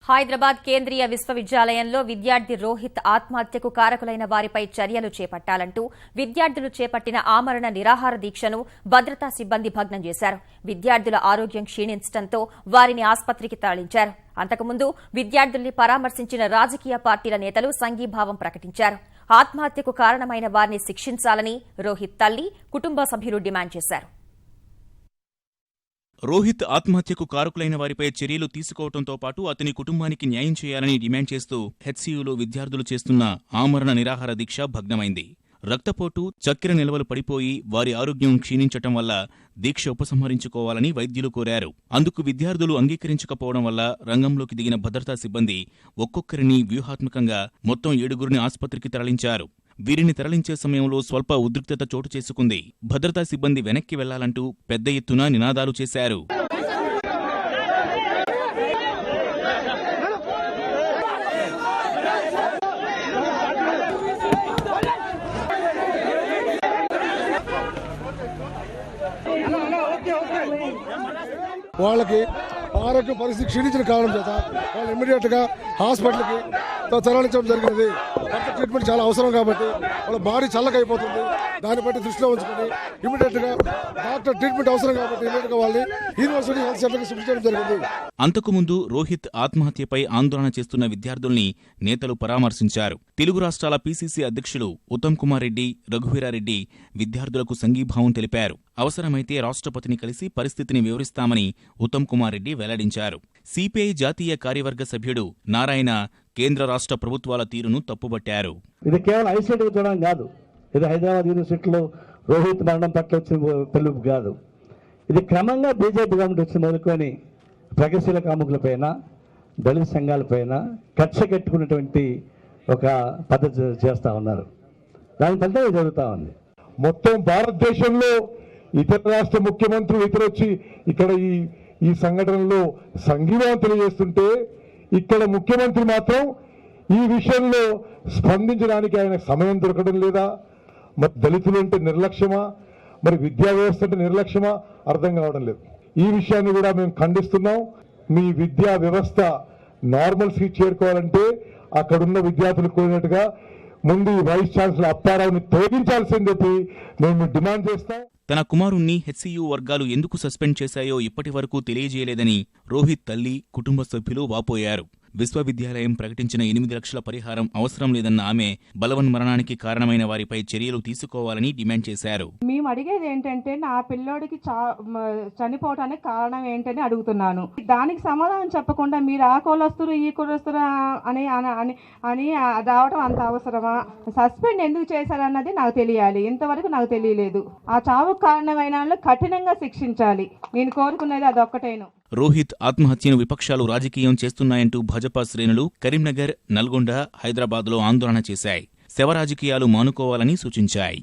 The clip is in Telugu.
హైదరాబాద్ కేంద్రీయ విశ్వవిద్యాలయంలో విద్యార్థి రోహిత్ ఆత్మహత్యకు కారకులైన వారిపై చర్యలు చేపట్టాలంటూ విద్యార్థులు చేపట్టిన ఆమరణ నిరాహార దీక్షను భద్రతా సిబ్బంది భగ్నం చేశారు. విద్యార్థుల ఆరోగ్యం క్షీణించడంతో వారిని ఆసుపత్రికి తరలించారు. అంతకుముందు విద్యార్థుల్ని పరామర్శించిన రాజకీయ పార్టీల నేతలు సంఘీభావం ప్రకటించారు. ఆత్మహత్యకు కారణమైన వారిని శిక్షించాలని రోహిత్ తల్లి, కుటుంబ సభ్యులు డిమాండ్ చేశారు. రోహిత్ ఆత్మహత్యకు కారకులైన వారిపై చర్యలు తీసుకోవడంతో పాటు అతని కుటుంబానికి న్యాయం చేయాలని డిమాండ్ చేస్తూ హెచ్సీయూలో విద్యార్థులు చేస్తున్న ఆమరణ నిరాహార దీక్ష భగ్నమైంది. రక్తపోటు, చక్కెర నిల్వలు పడిపోయి వారి ఆరోగ్యం క్షీణించటం వల్ల దీక్ష ఉపసంహరించుకోవాలని వైద్యులు కోరారు. అందుకు విద్యార్థులు అంగీకరించకపోవడం వల్ల రంగంలోకి దిగిన భద్రతా సిబ్బంది ఒక్కొక్కరిని వ్యూహాత్మకంగా మొత్తం 7 ఆసుపత్రికి తరలించారు. వీరిని తరలించే సమయంలో స్వల్ప ఉద్రిక్తత చోటు చేసుకుంది. భద్రతా సిబ్బంది వెనక్కి వెళ్లాలంటూ పెద్ద ఎత్తున నినాదాలు చేశారు. వాళ్ళకి ఆరోగ్య పరిస్థితి క్షీణించిన కారణం చేత వాళ్ళు ఇమ్మీడియట్ గా హాస్పిటల్కి తరలించడం జరిగినది. డాక్టర్ ట్రీట్మెంట్ చాలా అవసరం కాబట్టి వాళ్ళ బాడీ చల్లకైపోతుంది. దాన్ని బట్టి దృష్టిలో ఉంచుకొని ఇమ్మీడియట్ గా డాక్టర్ ట్రీట్మెంట్ అవసరం కాబట్టి ఇమ్మీడియట్ గా వాళ్ళని యూనివర్సిటీ హెల్త్ సెంటర్కి షిఫ్ట్ చేయడం జరిగింది. అంతకుముందు రోహిత్ ఆత్మహత్యపై ఆందోళన చేస్తున్న విద్యార్థుల్ని నేతలు పరామర్శించారు. తెలుగు రాష్ట్రాల పీసీసీ అధ్యక్షులు ఉత్తమ్ కుమార్ రెడ్డి, రఘువీరారెడ్డి విద్యార్థులకు సంఘీభావం తెలిపారు. అవసరమైతే రాష్ట్రపతిని కలిసి పరిస్థితిని వివరిస్తామని ఉత్తమ్ కుమార్ రెడ్డి వెల్లడించారు. సిపిఐ జాతీయ కార్యవర్గ సభ్యుడు నారాయణ కేంద్ర రాష్ట్ర ప్రభుత్వాల తీరును తప్పుబట్టారు. ఇది కేవలం ఐసోలేట్ చూడడం కాదు. ఇది హైదరాబాద్ యూనివర్సిటీలో రోహిత్ మరణం పట్ల వచ్చిన పిలుపు కాదు. ఇది క్రమంగా బీజేపీ గవర్నమెంట్ వచ్చి మొదలుకొని ప్రగతిశీల కాముకులపైన, దళిత సంఘాలపైన కక్ష కట్టుకున్నటువంటి ఒక పద్ధతి చేస్తూ ఉన్నారు. దాని ఫలితంగా జరుగుతూ ఉంది. మొత్తం భారతదేశంలో ఇతర రాష్ట్ర ముఖ్యమంత్రులు ఇతరొచ్చి ఇక్కడ ఈ సంఘటనలో సంఘీభావం తెలియజేస్తుంటే ఇక్కడ ముఖ్యమంత్రి మాత్రం ఈ విషయంలో స్పందించడానికి ఆయన సమయం దొరకడం లేదా? మరి దళితులు అంటే నిర్లక్ష్యమా, మరి విద్యా వ్యవస్థ అంటే నిర్లక్ష్యమా అర్థం కావడం లేదు. ఈ విషయాన్ని కూడా మేము ఖండిస్తున్నాం. మీ విద్యా వ్యవస్థ నార్మల్స్కి చేరుకోవాలంటే అక్కడున్న విద్యార్థులు కోరినట్టుగా ముందు వైస్ ఛాన్సలర్ అప్పారావుని తొలగించాల్సింది చెప్పి మేము డిమాండ్ చేస్తాం. తన కుమారుణ్ణి హెచ్సీయూ వర్గాలు ఎందుకు సస్పెండ్ చేశాయో ఇప్పటి వరకు తెలియజేయలేదని రోహిత్ తల్లి, కుటుంబ సభ్యులు వాపోయారు. విశ్వవిద్యాలయం ప్రకటించిన 8 లక్షల పరిహారం అవసరం లేదన్న ఆమె బలవన్మరణానికి కారణమైన వారిపై చర్యలు తీసుకోవాలని డిమాండ్ చేశారు. మేము అడిగేది ఏంటంటే నా పిల్లోడికి చనిపోవటానికి కారణం ఏంటని అడుగుతున్నాను. దానికి సమాధానం చెప్పకుండా మీరు ఆ కోలొస్తురు ఈ కోలొస్తురు అని అని రావడం అంత అవసరమా? సస్పెండ్ ఎందుకు చేశారన్నది నాకు తెలియాలి. ఇంతవరకు నాకు తెలియలేదు. ఆ చావుకు కారణమైన వాళ్ళు కఠినంగా శిక్షించాలి. నేను కోరుకునేది అదొక్కటేను. రోహిత్ ఆత్మహత్యను విపక్షాలు రాజకీయం చేస్తున్నాయంటూ భాజపా శ్రేణులు కరీంనగర్, నల్గొండ, హైదరాబాద్లో ఆందోళన చేశాయి. శవ రాజకీయాలు మానుకోవాలని సూచించాయి.